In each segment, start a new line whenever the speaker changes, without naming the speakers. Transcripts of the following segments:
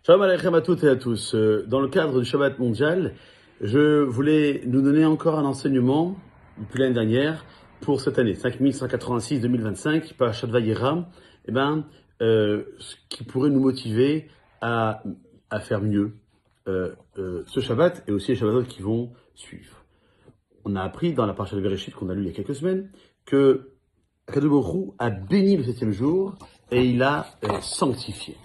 Shalom Aleichem à toutes et à tous. Dans le cadre du Shabbat mondial, je voulais nous donner encore un enseignement depuis l'année dernière pour cette année, 5186-2025, par Parashat Vayera, ce qui pourrait nous motiver à faire mieux ce Shabbat et aussi les Shabbatot qui vont suivre. On a appris dans la Parashat Bereshit qu'on a lu il y a quelques semaines que Akadosh Baruch Hu a béni le 7e jour et il a sanctifié.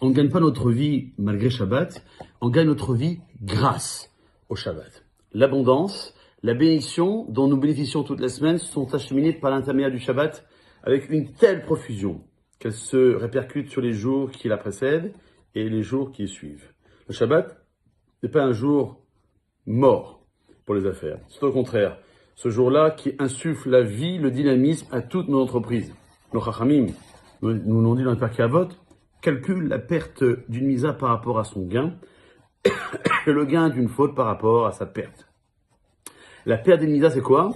On ne gagne pas notre vie malgré Shabbat, on gagne notre vie grâce au Shabbat. L'abondance, la bénédiction dont nous bénéficions toutes les semaines sont acheminées par l'intermédiaire du Shabbat avec une telle profusion qu'elle se répercute sur les jours qui la précèdent et les jours qui suivent. Le Shabbat n'est pas un jour mort pour les affaires. C'est au contraire ce jour-là qui insuffle la vie, le dynamisme à toutes nos entreprises. Nos Chachamim nous l'ont dit dans le Pirkei Avot, calcule la perte d'une misa par rapport à son gain et le gain d'une faute par rapport à sa perte. La perte d'une misa, c'est quoi?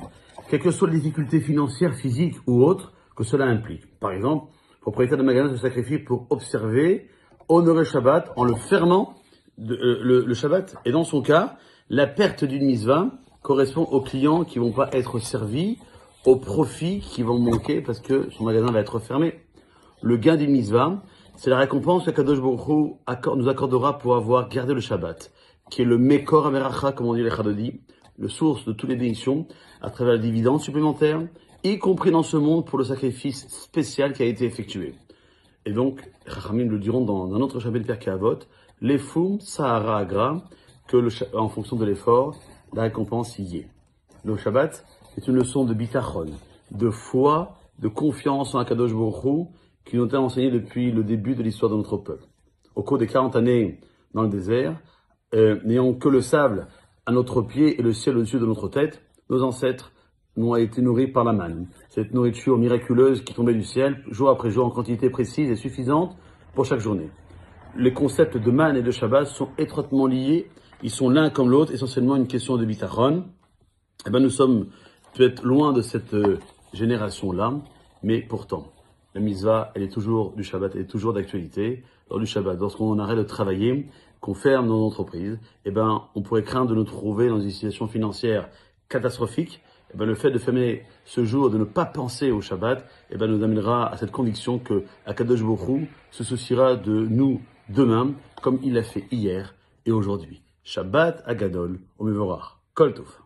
Quelles que soient les difficultés financières, physiques ou autres que cela implique. Par exemple, le propriétaire de magasin se sacrifie pour observer, honorer Shabbat en le fermant le Shabbat. Et dans son cas, la perte d'une misva correspond aux clients qui vont pas être servis, aux profits qui vont manquer parce que son magasin va être fermé. Le gain d'une misva, c'est la récompense qu'Akadosh Baruch Hu nous accordera pour avoir gardé le Shabbat, qui est le Mekor Ameracha, comme on dit les Chadodi, le source de toutes les bénédictions, à travers les dividendes supplémentaires, y compris dans ce monde pour le sacrifice spécial qui a été effectué. Et donc, les Chachamim le diront dans un autre chapitre de Pirkei Avot, l'Efum Sahara Agra, que en fonction de l'effort, la récompense y est. Le Shabbat est une leçon de bitachon, de foi, de confiance en Akadosh Baruch Hu, qui nous a enseigné depuis le début de l'histoire de notre peuple. Au cours des 40 années dans le désert, n'ayant que le sable à notre pied et le ciel au-dessus de notre tête, nos ancêtres ont été nourris par la manne. Cette nourriture miraculeuse qui tombait du ciel, jour après jour, en quantité précise et suffisante pour chaque journée. Les concepts de manne et de Shabbat sont étroitement liés, ils sont l'un comme l'autre, essentiellement une question de bitachon. Nous sommes peut-être loin de cette génération-là, mais pourtant, la mitzvah, elle est toujours du Shabbat, elle est toujours d'actualité. Lors du Shabbat, lorsqu'on arrête de travailler, qu'on ferme nos entreprises, on pourrait craindre de nous trouver dans une situation financière catastrophique. Le fait de fermer ce jour, de ne pas penser au Shabbat, nous amènera à cette conviction que Akadosh Baruch Hu se souciera de nous demain, comme il l'a fait hier et aujourd'hui. Shabbat Agadol, au Mevorach. Kol Tov.